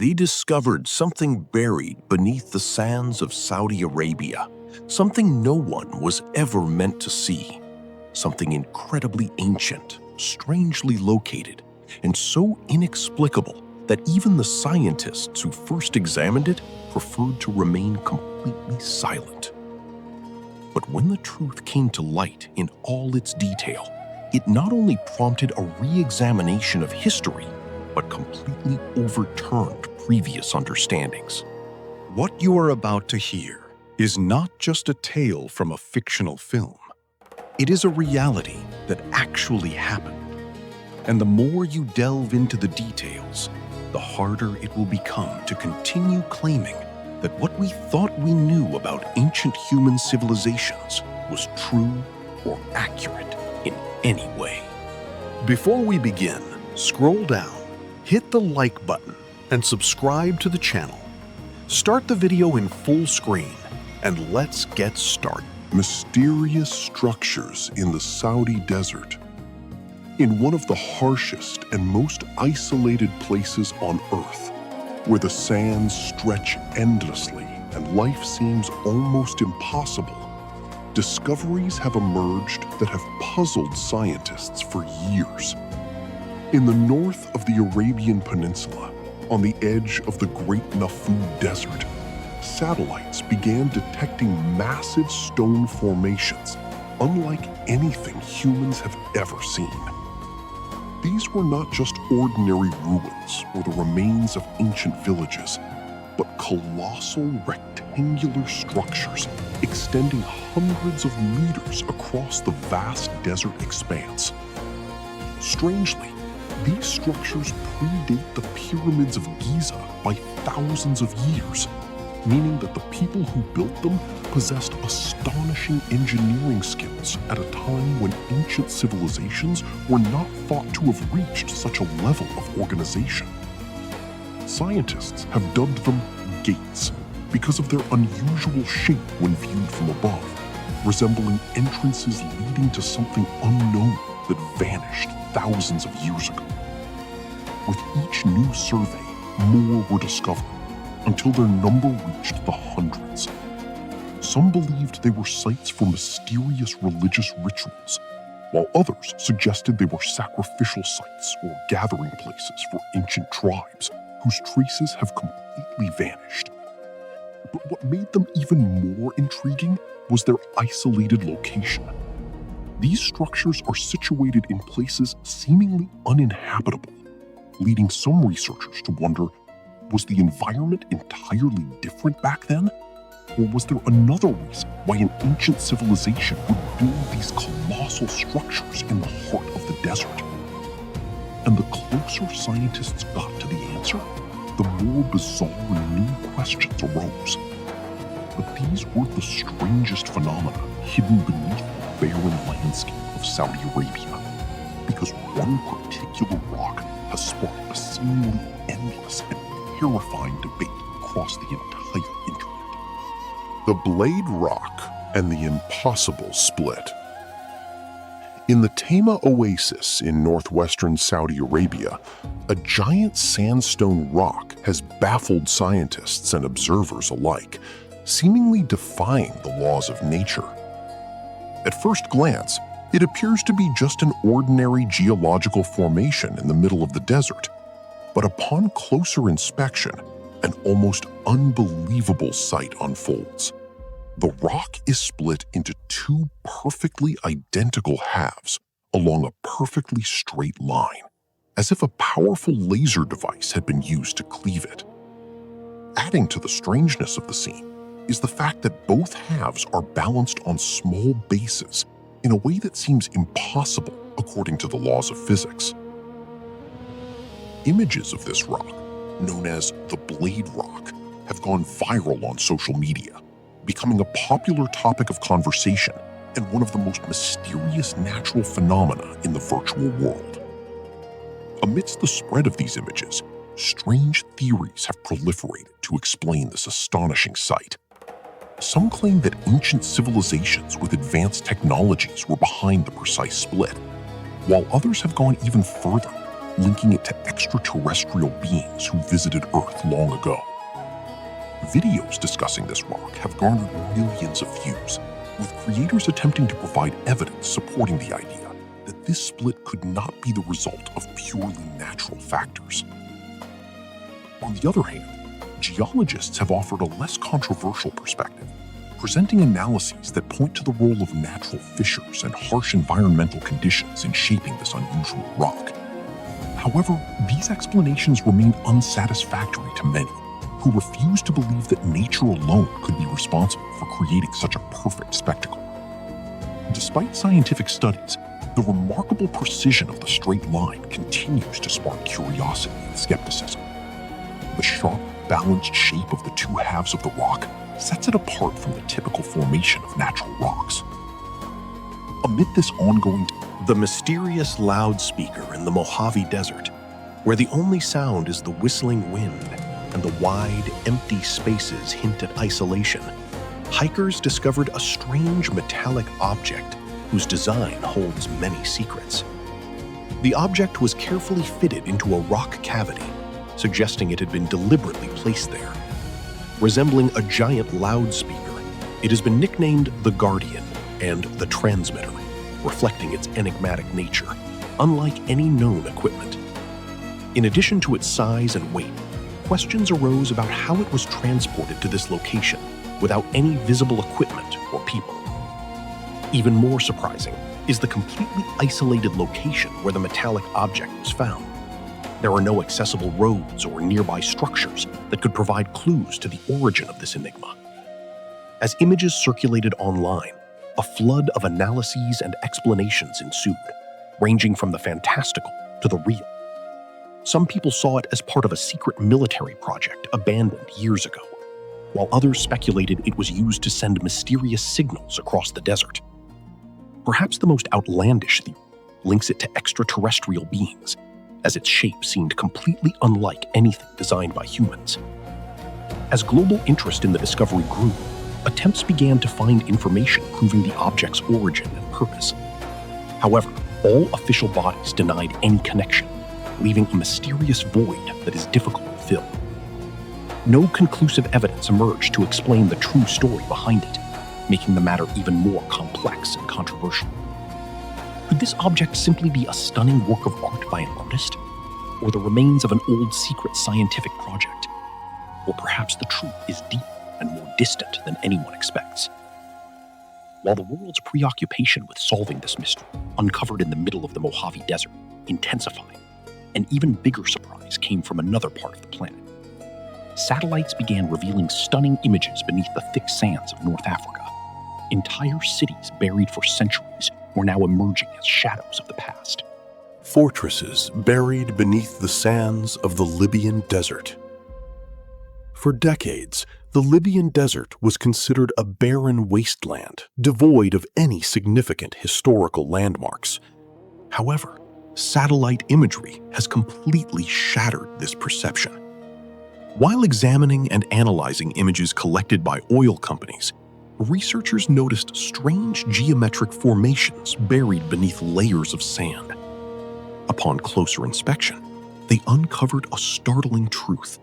they discovered something buried beneath the sands of Saudi Arabia, something no one was ever meant to see, something incredibly ancient, strangely located, and so inexplicable that even the scientists who first examined it preferred to remain completely silent. But when the truth came to light in all its detail, it not only prompted a re-examination of history, but completely overturned previous understandings. What you are about to hear is not just a tale from a fictional film. It is a reality that actually happened. And the more you delve into the details, the harder it will become to continue claiming that what we thought we knew about ancient human civilizations was true or accurate in any way. Before we begin, scroll down, hit the like button, and subscribe to the channel. Start the video in full screen, and let's get started. Mysterious structures in the Saudi desert. In one of the harshest and most isolated places on Earth, where the sands stretch endlessly and life seems almost impossible, discoveries have emerged that have puzzled scientists for years. In the north of the Arabian Peninsula, on the edge of the Great Nafud Desert, satellites began detecting massive stone formations unlike anything humans have ever seen. These were not just ordinary ruins or the remains of ancient villages, but colossal rectangular structures extending hundreds of meters across the vast desert expanse. Strangely, these structures predate the pyramids of Giza by thousands of years, meaning that the people who built them possessed astonishing engineering skills at a time when ancient civilizations were not thought to have reached such a level of organization. Scientists have dubbed them gates because of their unusual shape when viewed from above, resembling entrances leading to something unknown that vanished thousands of years ago. With each new survey, more were discovered, until their number reached the hundreds. Some believed they were sites for mysterious religious rituals, while others suggested they were sacrificial sites or gathering places for ancient tribes whose traces have completely vanished. But what made them even more intriguing was their isolated location. These structures are situated in places seemingly uninhabitable, leading some researchers to wonder, was the environment entirely different back then? Or was there another reason why an ancient civilization would build these colossal structures in the heart of the desert? And the closer scientists got to the answer, the more bizarre new questions arose. But these were the strangest phenomena hidden beneath the barren landscape of Saudi Arabia, because one particular rock has sparked a seemingly endless and terrifying debate across the entire internet. The Blade Rock and the Impossible Split. In the Tama Oasis in northwestern Saudi Arabia, a giant sandstone rock has baffled scientists and observers alike, seemingly defying the laws of nature. At first glance, it appears to be just an ordinary geological formation in the middle of the desert. But upon closer inspection, an almost unbelievable sight unfolds. The rock is split into two perfectly identical halves along a perfectly straight line, as if a powerful laser device had been used to cleave it. Adding to the strangeness of the scene is the fact that both halves are balanced on small bases in a way that seems impossible according to the laws of physics. Images of this rock, known as the Blade Rock, have gone viral on social media, becoming a popular topic of conversation and one of the most mysterious natural phenomena in the virtual world. Amidst the spread of these images, strange theories have proliferated to explain this astonishing sight. Some claim that ancient civilizations with advanced technologies were behind the precise split, while others have gone even further, linking it to extraterrestrial beings who visited Earth long ago. Videos discussing this rock have garnered millions of views, with creators attempting to provide evidence supporting the idea that this split could not be the result of purely natural factors. On the other hand, geologists have offered a less controversial perspective, presenting analyses that point to the role of natural fissures and harsh environmental conditions in shaping this unusual rock. However, these explanations remain unsatisfactory to many, who refuse to believe that nature alone could be responsible for creating such a perfect spectacle. Despite scientific studies, the remarkable precision of the straight line continues to spark curiosity and skepticism. The sharp, balanced shape of the two halves of the rock sets it apart from the typical formation of natural rocks. Amid this ongoing The mysterious loudspeaker in the Mojave Desert, where the only sound is the whistling wind and the wide, empty spaces hint at isolation, hikers discovered a strange metallic object whose design holds many secrets. The object was carefully fitted into a rock cavity, suggesting it had been deliberately placed there. Resembling a giant loudspeaker, it has been nicknamed the Guardian and the Transmitter, reflecting its enigmatic nature, unlike any known equipment. In addition to its size and weight, questions arose about how it was transported to this location without any visible equipment or people. Even more surprising is the completely isolated location where the metallic object was found. There are no accessible roads or nearby structures that could provide clues to the origin of this enigma. As images circulated online, a flood of analyses and explanations ensued, ranging from the fantastical to the real. Some people saw it as part of a secret military project abandoned years ago, while others speculated it was used to send mysterious signals across the desert. Perhaps the most outlandish theory links it to extraterrestrial beings, as its shape seemed completely unlike anything designed by humans. As global interest in the discovery grew, attempts began to find information proving the object's origin and purpose. However, all official bodies denied any connection, leaving a mysterious void that is difficult to fill. No conclusive evidence emerged to explain the true story behind it, making the matter even more complex and controversial. Could this object simply be a stunning work of art by an artist, or the remains of an old secret scientific project? Or perhaps the truth is deeper and more distant than anyone expects. While the world's preoccupation with solving this mystery, uncovered in the middle of the Mojave Desert, intensified, an even bigger surprise came from another part of the planet. Satellites began revealing stunning images beneath the thick sands of North Africa. Entire cities buried for centuries were now emerging as shadows of the past. fortresses buried beneath the sands of the Libyan desert. For decades, the Libyan desert was considered a barren wasteland, devoid of any significant historical landmarks. However, satellite imagery has completely shattered this perception. While examining and analyzing images collected by oil companies, researchers noticed strange geometric formations buried beneath layers of sand. Upon closer inspection, they uncovered a startling truth.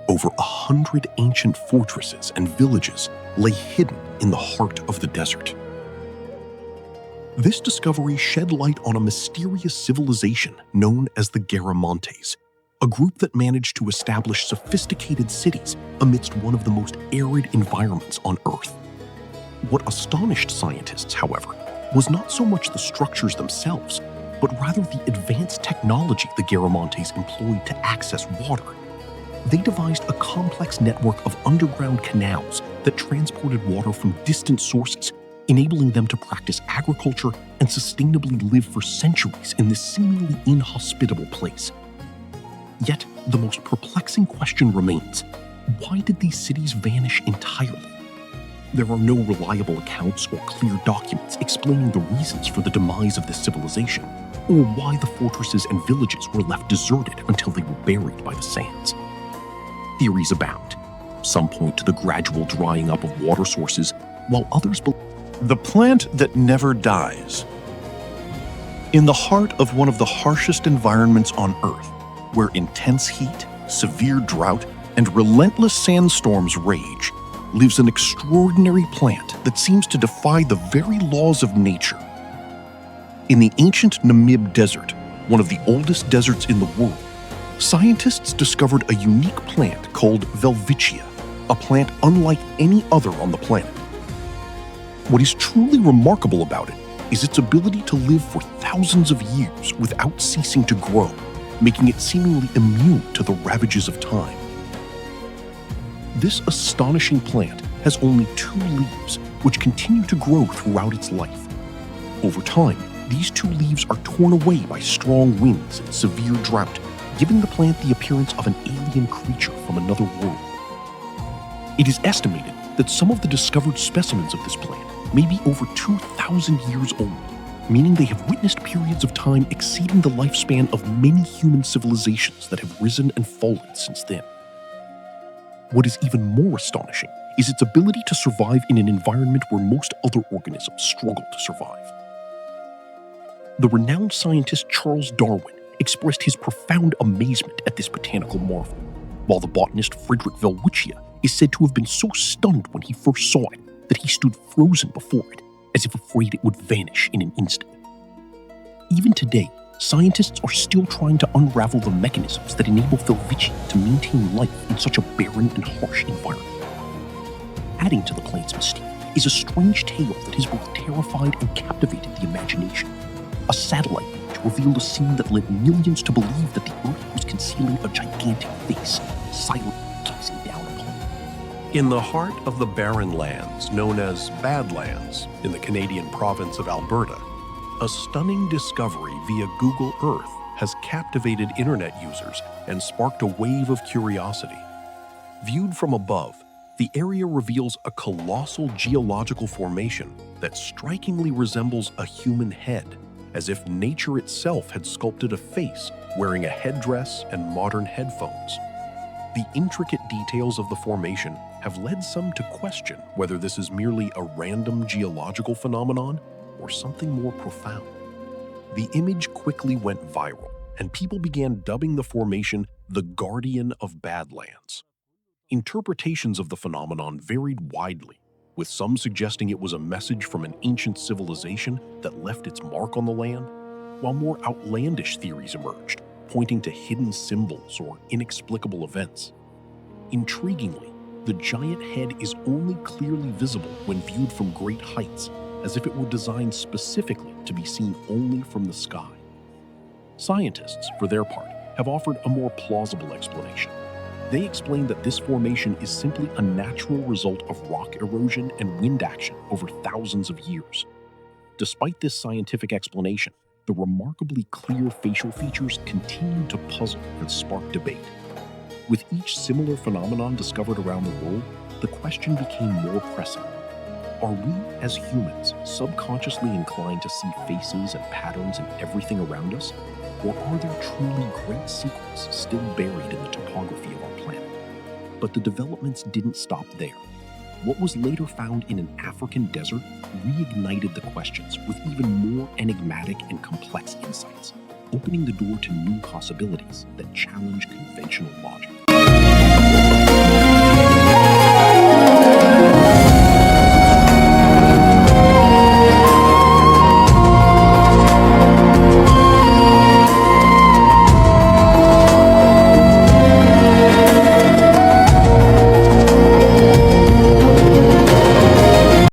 Over 100 ancient fortresses and villages lay hidden in the heart of the desert. This discovery shed light on a mysterious civilization known as the Garamantes, a group that managed to establish sophisticated cities amidst one of the most arid environments on Earth. What astonished scientists, however, was not so much the structures themselves, but rather the advanced technology the Garamantes employed to access water. They devised a complex network of underground canals that transported water from distant sources, enabling them to practice agriculture and sustainably live for centuries in this seemingly inhospitable place. Yet, the most perplexing question remains: why did these cities vanish entirely? There are no reliable accounts or clear documents explaining the reasons for the demise of this civilization, or why the fortresses and villages were left deserted until they were buried by the sands. Theories abound. Some point to the gradual drying up of water sources, while others believe The plant that never dies. In the heart of one of the harshest environments on Earth, where intense heat, severe drought, and relentless sandstorms rage, lives an extraordinary plant that seems to defy the very laws of nature. In the ancient Namib Desert, one of the oldest deserts in the world, scientists discovered a unique plant called Welwitschia, a plant unlike any other on the planet. What is truly remarkable about it is its ability to live for thousands of years without ceasing to grow, making it seemingly immune to the ravages of time. This astonishing plant has only 2 leaves, which continue to grow throughout its life. Over time, these 2 leaves are torn away by strong winds and severe drought, giving the plant the appearance of an alien creature from another world. It is estimated that some of the discovered specimens of this plant may be over 2,000 years old, meaning they have witnessed periods of time exceeding the lifespan of many human civilizations that have risen and fallen since then. What is even more astonishing is its ability to survive in an environment where most other organisms struggle to survive. The renowned scientist Charles Darwin expressed his profound amazement at this botanical marvel, while the botanist Friedrich Welwitschia is said to have been so stunned when he first saw it that he stood frozen before it, as if afraid it would vanish in an instant. Even today, scientists are still trying to unravel the mechanisms that enable Welwitschia to maintain life in such a barren and harsh environment. Adding to the plant's mystique is a strange tale that has both terrified and captivated the imagination. A satellite image revealed a scene that led millions to believe that the Earth was concealing a gigantic face, silently gazing down upon it. In the heart of the barren lands known as Badlands in the Canadian province of Alberta, a stunning discovery via Google Earth has captivated internet users and sparked a wave of curiosity. Viewed from above, the area reveals a colossal geological formation that strikingly resembles a human head, as if nature itself had sculpted a face wearing a headdress and modern headphones. The intricate details of the formation have led some to question whether this is merely a random geological phenomenon or something more profound. The image quickly went viral, and people began dubbing the formation the Guardian of Badlands. Interpretations of the phenomenon varied widely, with some suggesting it was a message from an ancient civilization that left its mark on the land, while more outlandish theories emerged, pointing to hidden symbols or inexplicable events. Intriguingly, the giant head is only clearly visible when viewed from great heights, as if it were designed specifically to be seen only from the sky. Scientists, for their part, have offered a more plausible explanation. They explain that this formation is simply a natural result of rock erosion and wind action over thousands of years. Despite this scientific explanation, the remarkably clear facial features continue to puzzle and spark debate. With each similar phenomenon discovered around the world, the question became more pressing. Are we, as humans, subconsciously inclined to see faces and patterns in everything around us? Or are there truly great secrets still buried in the topography of our planet? But the developments didn't stop there. What was later found in an African desert reignited the questions with even more enigmatic and complex insights, opening the door to new possibilities that challenge conventional logic.